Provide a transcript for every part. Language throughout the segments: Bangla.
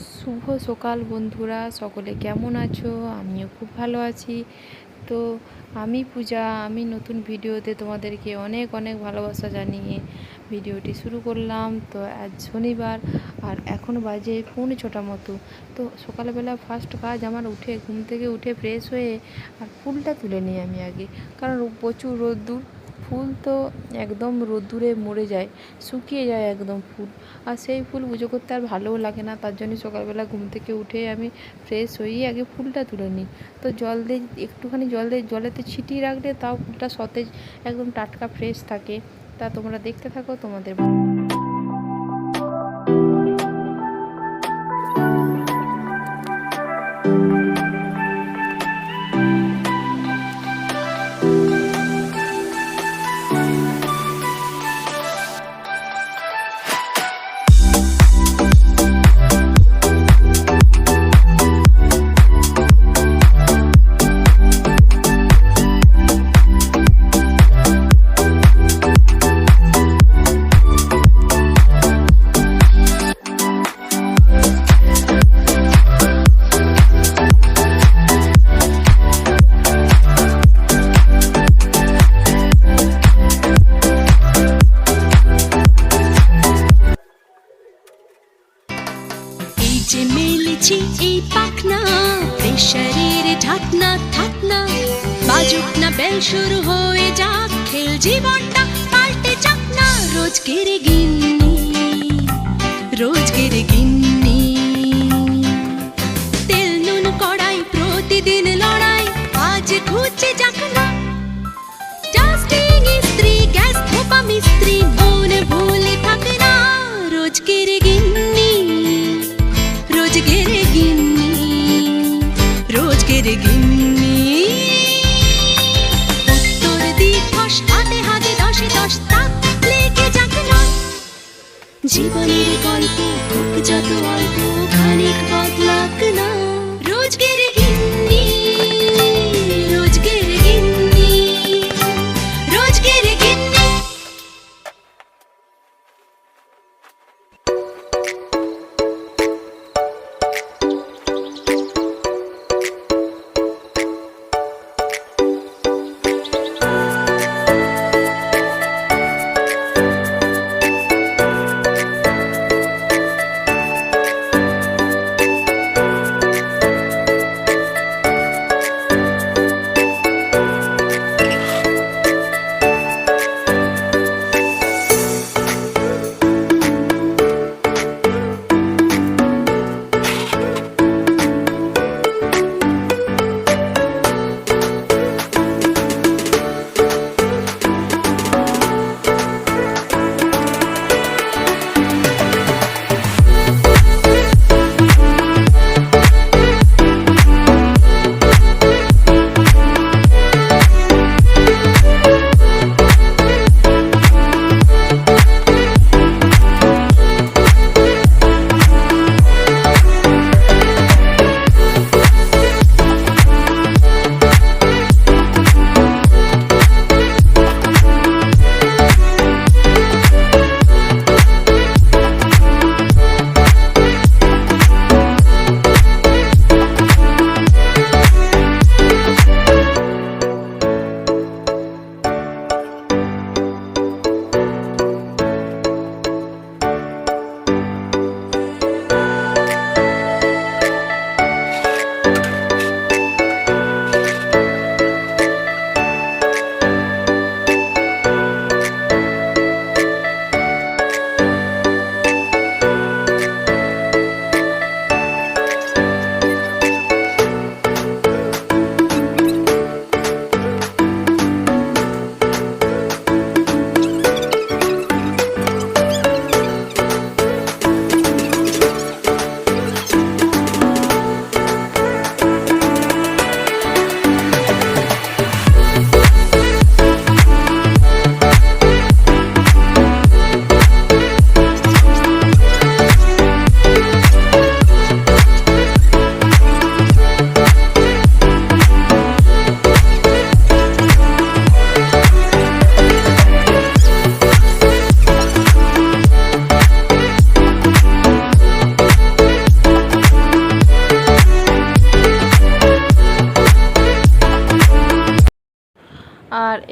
শুভ সকাল বন্ধুরা, সকলে কেমন আছো? আমিও খুব ভালো আছি। তো আমি পূজা, আমি নতুন ভিডিওতে তোমাদেরকে অনেক অনেক ভালোবাসা জানিয়ে ভিডিওটি শুরু করলাম। তো আজ শনিবার আর এখন বাজে 6:45 মতো। তো সকালবেলা ফার্স্ট কাজ আমার ঘুম থেকে উঠে ফ্রেশ হয়ে আর ফুলটা তুলে নিই আমি আগে, কারণ প্রচুর রোদ্দুর। ফুল তো একদম রোদ্দুরে মরে যায়, শুকিয়ে যায় একদম ফুল। আর সেই ফুল পুজো করতে আর ভালোও লাগে না, তার জন্য সকালবেলা ঘুম থেকে উঠে আমি ফ্রেশ হয়েই আগে ফুলটা তুলে নিই। তো জল দিয়ে একটুখানি জলেতে ছিটিয়ে রাখলে তাও ফুলটা সতেজ, একদম টাটকা ফ্রেশ থাকে। তা তোমরা দেখতে থাকো, তোমাদের যে মেলেছি এই পাখনা, প্রেশারের ঢাকনা থাকনা, বাজুক না বেল শুরু হয়ে যাক, খেল জীবনটা পাল্টে যাক না। রোজকের গিন্নি, রোজকের গিন্নি, তেল নুন কড়াই প্রতিদিন লড়াই, আজ খুঁজে যাক না। ডাস্টিং ইস্ত্রি, গ্যাস ধোপা মিস্ত্রি, মন ভুলে থাকে না। রোজকের গিন্নি, রোজকের গিন্নি, রোজকের গিন্নি। উত্তর দিবস হাতে হাতে 10-10 তাক লেগে যাক না। জীবনের গল্প হোক যত অল্প, খানিক বদলাক না। রোজকের গিন্নি, রোজকের গিন্নি, রোজকের গিন্নি।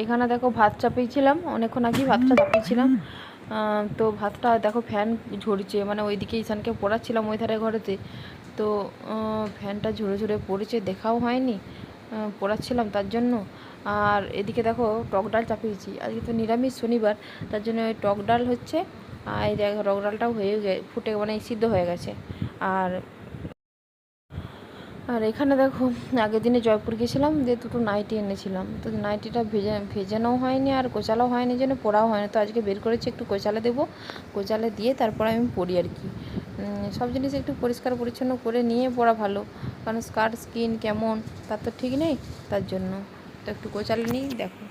এখানে দেখো ভাত চাপিয়েছিলাম, অনেকক্ষণ আগেই ভাতটা চাপিয়েছিলাম। তো ভাতটা দেখো ফ্যান ঝরছে, মানে ওইদিকে ঈশানকে পড়াচ্ছিলাম ওই ধারে ঘরেতে, তো ফ্যানটা ঝরে ঝরে পড়েছে, দেখাও হয়নি, পড়াচ্ছিলাম তার জন্য। আর এদিকে দেখো টক ডাল চাপিয়েছি, আজকে তো নিরামিষ শনিবার, তার জন্য ওই টক ডাল হচ্ছে। আর এই দেখো টক ডালটাও ফুটে মানে সিদ্ধ হয়ে গেছে। আর আর এখানে দেখো আগের দিনে জয়পুর গেছিলাম, দিয়ে দুটো নাইটি এনেছিলাম, তো নাইটিটা ভেজানোও হয়নি আর কোচালাও হয়নি, জন্য পরাও হয়নি। তো আজকে বের করেছি, একটু কোচালে দেবো, কোচালে দিয়ে তারপর আমি পরি আর কি। সব জিনিস একটু পরিষ্কার পরিচ্ছন্ন করে নিয়ে পরা ভালো, কারণ স্কার্ট স্কিন কেমন তার তো ঠিক নেই, তার জন্য তো একটু কোচালে নিই। দেখো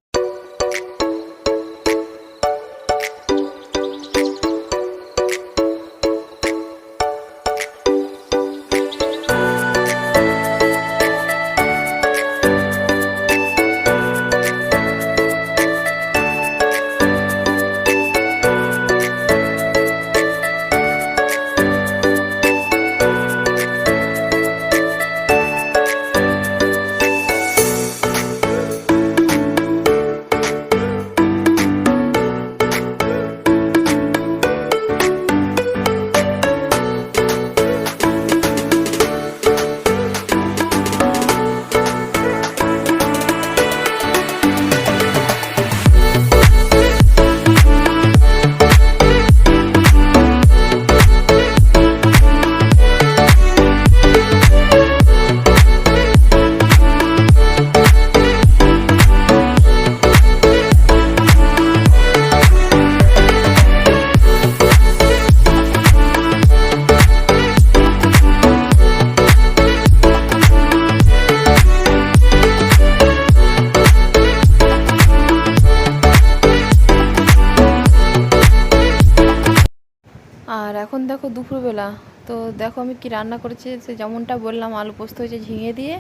আর এখন দেখো দুপুরবেলা, তো দেখো আমি কি রান্না করেছি, সে যেমনটা বললাম আলু পোস্ত হয়েছে ঝিঙে দিয়ে,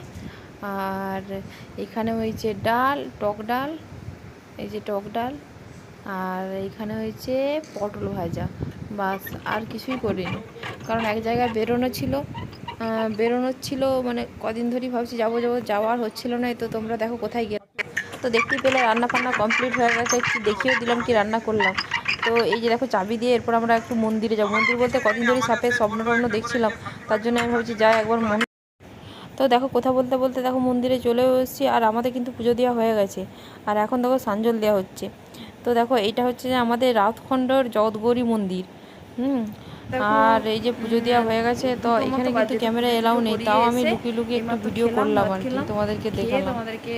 আর এখানে হয়েছে ডাল, টক ডাল, এই যে টক ডাল, আর এখানে হয়েছে পটল ভাজা, বাস আর কিছুই করিনি, কারণ এক জায়গায় বেরোনো ছিল, মানে কদিন ধরেই ভাবছি যাবো যাওয়ার হচ্ছিল না। তো তোমরা দেখো কোথায় গেলে, তো দেখতেই পেলে রান্না ফান্না কমপ্লিট হয়ে গেছে, একটু দেখিয়েও দিলাম কি রান্না করলাম। তো এই যে দেখো চাবি দিয়ে এরপর আমরা একটু মন্দিরে যাবো, মন্দির বলতে কদিন ধরেই সাপের স্বপ্ন টপ্ন দেখছিলাম, তার জন্য আমি ভাবছি যাই একবার তো দেখো কথা বলতে বলতে দেখো মন্দিরে চলেও এসেছি, আর আমাদের কিন্তু পুজো দেওয়া হয়ে গেছে, আর এখন দেখো সাঞ্জল দেওয়া হচ্ছে। তো দেখো এইটা হচ্ছে যে আমাদের রাতখণ্ডর জগৎগৌরী মন্দির। আর এই যে পুজো দেওয়া হয়ে গেছে, তো এখানে কিন্তু ক্যামেরা এলাও নেই, তাও আমি লুকিয়ে লুকিয়ে একটু ভিডিও করলাম আর কি, তোমাদেরকে দেখালাম। তোমাদেরকে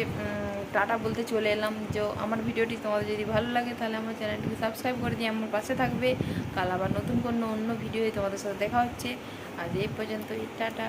টাটা বলতে চলে এলাম। যে আমার ভিডিওটি তোমাদের যদি ভালো লাগে তাহলে আমার চ্যানেলটিকে সাবস্ক্রাইব করে দিয়ে আমার পাশে থাকবে। কাল আবার নতুন কোনো অন্য ভিডিওয়ে তোমাদের সাথে দেখা হচ্ছে। আজ এই পর্যন্তই, টাটা।